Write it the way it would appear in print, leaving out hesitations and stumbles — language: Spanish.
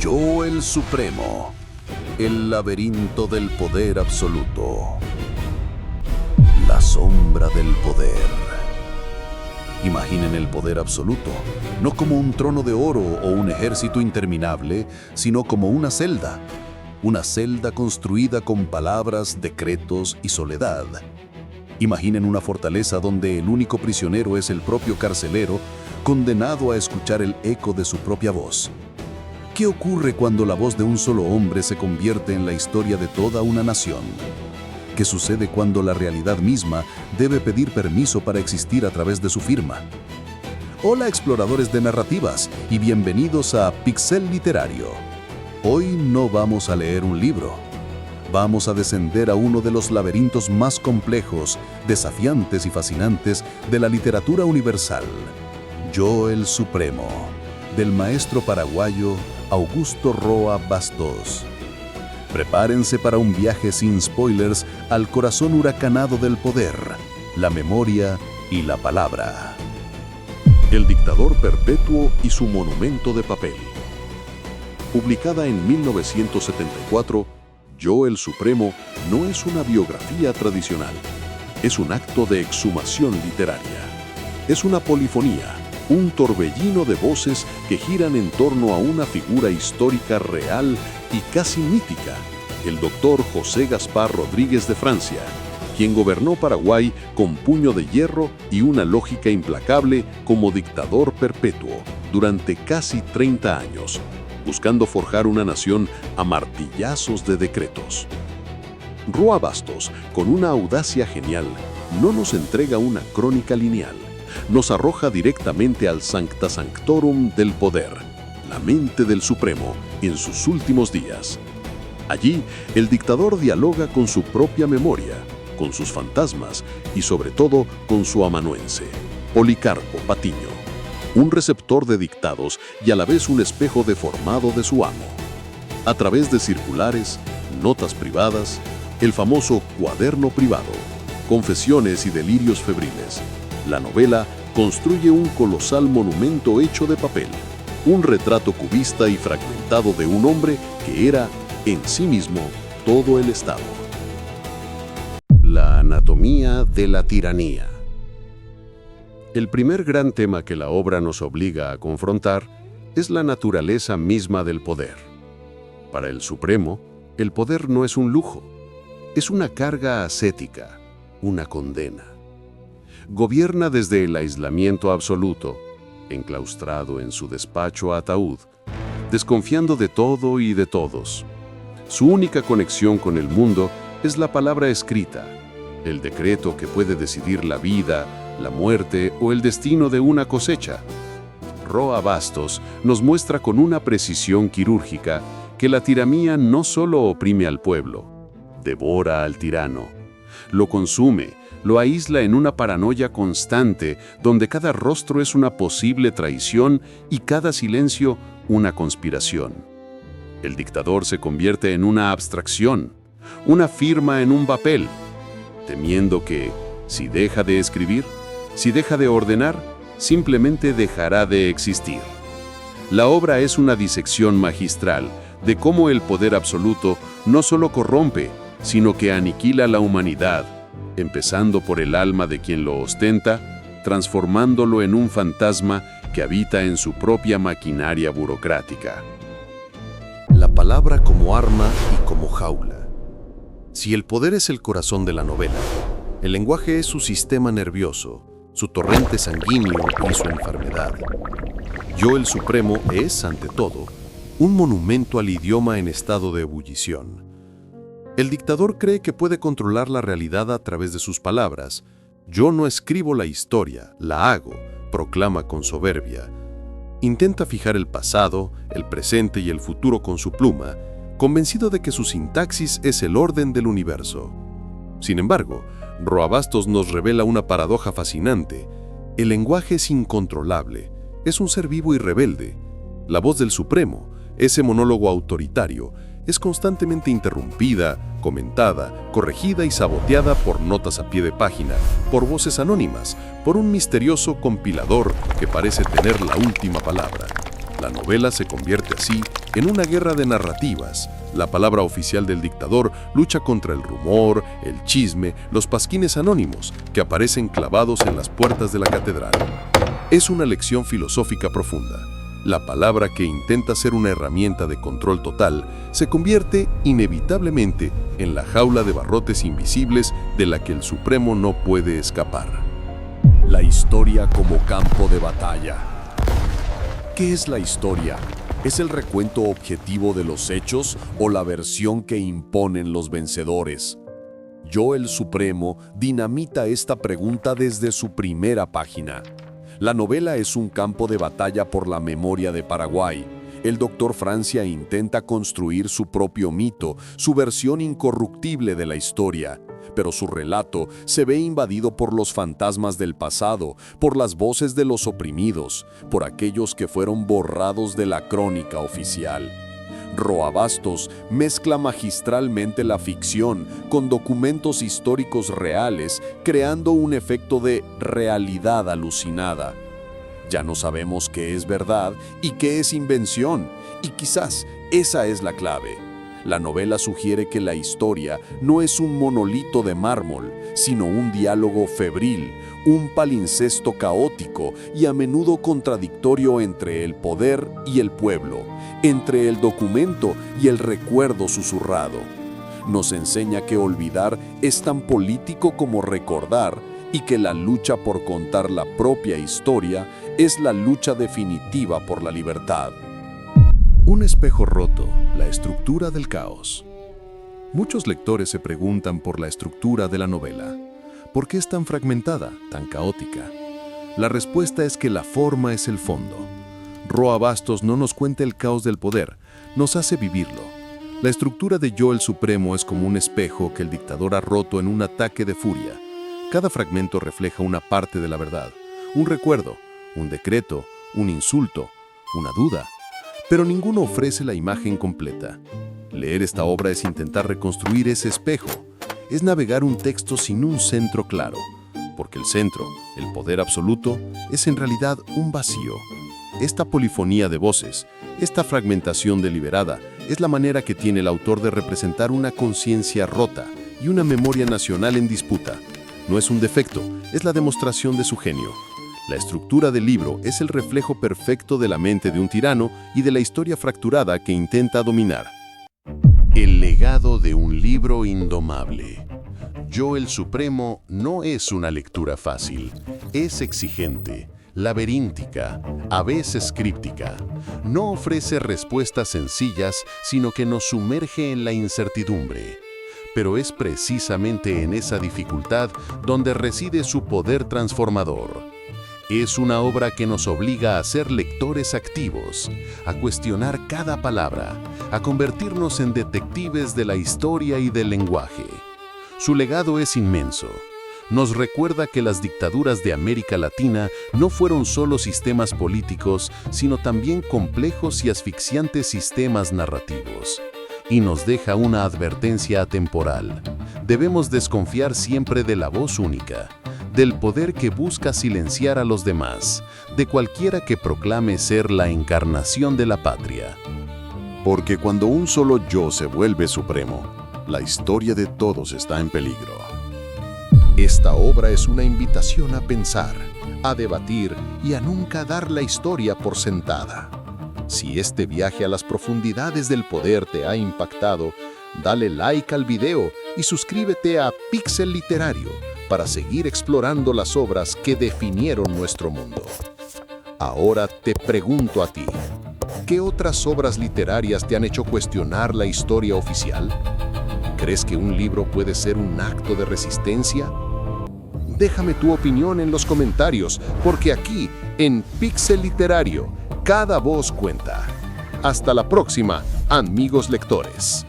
Yo el Supremo, el laberinto del poder absoluto, la sombra del poder. Imaginen el poder absoluto, no como un trono de oro o un ejército interminable, sino como una celda construida con palabras, decretos y soledad. Imaginen una fortaleza donde el único prisionero es el propio carcelero, condenado a escuchar el eco de su propia voz. ¿Qué ocurre cuando la voz de un solo hombre se convierte en la historia de toda una nación? ¿Qué sucede cuando la realidad misma debe pedir permiso para existir a través de su firma? Hola exploradores de narrativas y bienvenidos a Pixel Literario. Hoy no vamos a leer un libro. Vamos a descender a uno de los laberintos más complejos, desafiantes y fascinantes de la literatura universal. Yo el Supremo, del maestro paraguayo Augusto Roa Bastos. Prepárense para un viaje sin spoilers al corazón huracanado del poder, la memoria y la palabra. El dictador perpetuo y su monumento de papel. Publicada en 1974, Yo el Supremo no es una biografía tradicional. Es un acto de exhumación literaria. Es una polifonía, un torbellino de voces que giran en torno a una figura histórica real y casi mítica, el doctor José Gaspar Rodríguez de Francia, quien gobernó Paraguay con puño de hierro y una lógica implacable como dictador perpetuo durante casi 30 años, buscando forjar una nación a martillazos de decretos. Roa Bastos, con una audacia genial, no nos entrega una crónica lineal, nos arroja directamente al Sancta Sanctorum del poder, la mente del Supremo en sus últimos días. Allí, el dictador dialoga con su propia memoria, con sus fantasmas y sobre todo con su amanuense, Policarpo Patiño, un receptor de dictados y a la vez un espejo deformado de su amo. A través de circulares, notas privadas, el famoso cuaderno privado, confesiones y delirios febriles, la novela construye un colosal monumento hecho de papel, un retrato cubista y fragmentado de un hombre que era, en sí mismo, todo el Estado. La anatomía de la tiranía. El primer gran tema que la obra nos obliga a confrontar es la naturaleza misma del poder. Para el Supremo, el poder no es un lujo, es una carga ascética, una condena. Gobierna desde el aislamiento absoluto, enclaustrado en su despacho ataúd, desconfiando de todo y de todos. Su única conexión con el mundo es la palabra escrita, el decreto que puede decidir la vida, la muerte o el destino de una cosecha. Roa Bastos nos muestra con una precisión quirúrgica que la tiranía no solo oprime al pueblo, devora al tirano, lo consume, lo aísla en una paranoia constante donde cada rostro es una posible traición y cada silencio una conspiración. El dictador se convierte en una abstracción, una firma en un papel, temiendo que, si deja de escribir, si deja de ordenar, simplemente dejará de existir. La obra es una disección magistral de cómo el poder absoluto no solo corrompe, sino que aniquila la humanidad, empezando por el alma de quien lo ostenta, transformándolo en un fantasma que habita en su propia maquinaria burocrática. La palabra como arma y como jaula. Si el poder es el corazón de la novela, el lenguaje es su sistema nervioso, su torrente sanguíneo y su enfermedad. Yo el Supremo es, ante todo, un monumento al idioma en estado de ebullición. El dictador cree que puede controlar la realidad a través de sus palabras. Yo no escribo la historia, la hago, proclama con soberbia. Intenta fijar el pasado, el presente y el futuro con su pluma, convencido de que su sintaxis es el orden del universo. Sin embargo, Roa Bastos nos revela una paradoja fascinante. El lenguaje es incontrolable, es un ser vivo y rebelde. La voz del Supremo, ese monólogo autoritario, es constantemente interrumpida, comentada, corregida y saboteada por notas a pie de página, por voces anónimas, por un misterioso compilador que parece tener la última palabra. La novela se convierte así en una guerra de narrativas. La palabra oficial del dictador lucha contra el rumor, el chisme, los pasquines anónimos que aparecen clavados en las puertas de la catedral. Es una lección filosófica profunda. La palabra que intenta ser una herramienta de control total se convierte inevitablemente en la jaula de barrotes invisibles de la que el Supremo no puede escapar. La historia como campo de batalla. ¿Qué es la historia? ¿Es el recuento objetivo de los hechos o la versión que imponen los vencedores? Yo, el Supremo, dinamita esta pregunta desde su primera página. La novela es un campo de batalla por la memoria de Paraguay. El Dr. Francia intenta construir su propio mito, su versión incorruptible de la historia. Pero su relato se ve invadido por los fantasmas del pasado, por las voces de los oprimidos, por aquellos que fueron borrados de la crónica oficial. Roa Bastos mezcla magistralmente la ficción con documentos históricos reales, creando un efecto de realidad alucinada. Ya no sabemos qué es verdad y qué es invención, y quizás esa es la clave. La novela sugiere que la historia no es un monolito de mármol, sino un diálogo febril, un palincesto caótico y a menudo contradictorio entre el poder y el pueblo, entre el documento y el recuerdo susurrado. Nos enseña que olvidar es tan político como recordar y que la lucha por contar la propia historia es la lucha definitiva por la libertad. Un espejo roto, la estructura del caos. Muchos lectores se preguntan por la estructura de la novela. ¿Por qué es tan fragmentada, tan caótica? La respuesta es que la forma es el fondo. Roa Bastos no nos cuenta el caos del poder, nos hace vivirlo. La estructura de Yo, el Supremo, es como un espejo que el dictador ha roto en un ataque de furia. Cada fragmento refleja una parte de la verdad, un recuerdo, un decreto, un insulto, una duda. Pero ninguno ofrece la imagen completa. Leer esta obra es intentar reconstruir ese espejo. Es navegar un texto sin un centro claro, porque el centro, el poder absoluto, es en realidad un vacío. Esta polifonía de voces, esta fragmentación deliberada, es la manera que tiene el autor de representar una conciencia rota y una memoria nacional en disputa. No es un defecto, es la demostración de su genio. La estructura del libro es el reflejo perfecto de la mente de un tirano y de la historia fracturada que intenta dominar. El legado de un libro indomable. Yo, el Supremo, no es una lectura fácil. Es exigente, laberíntica, a veces críptica. No ofrece respuestas sencillas, sino que nos sumerge en la incertidumbre. Pero es precisamente en esa dificultad donde reside su poder transformador. Es una obra que nos obliga a ser lectores activos, a cuestionar cada palabra, a convertirnos en detectives de la historia y del lenguaje. Su legado es inmenso. Nos recuerda que las dictaduras de América Latina no fueron solo sistemas políticos, sino también complejos y asfixiantes sistemas narrativos. Y nos deja una advertencia atemporal. Debemos desconfiar siempre de la voz única, del poder que busca silenciar a los demás, de cualquiera que proclame ser la encarnación de la patria. Porque cuando un solo yo se vuelve supremo, la historia de todos está en peligro. Esta obra es una invitación a pensar, a debatir y a nunca dar la historia por sentada. Si este viaje a las profundidades del poder te ha impactado, dale like al video y suscríbete a Pixel Literario para seguir explorando las obras que definieron nuestro mundo. Ahora te pregunto a ti, ¿qué otras obras literarias te han hecho cuestionar la historia oficial? ¿Crees que un libro puede ser un acto de resistencia? Déjame tu opinión en los comentarios, porque aquí, en Pixel Literario, cada voz cuenta. Hasta la próxima, amigos lectores.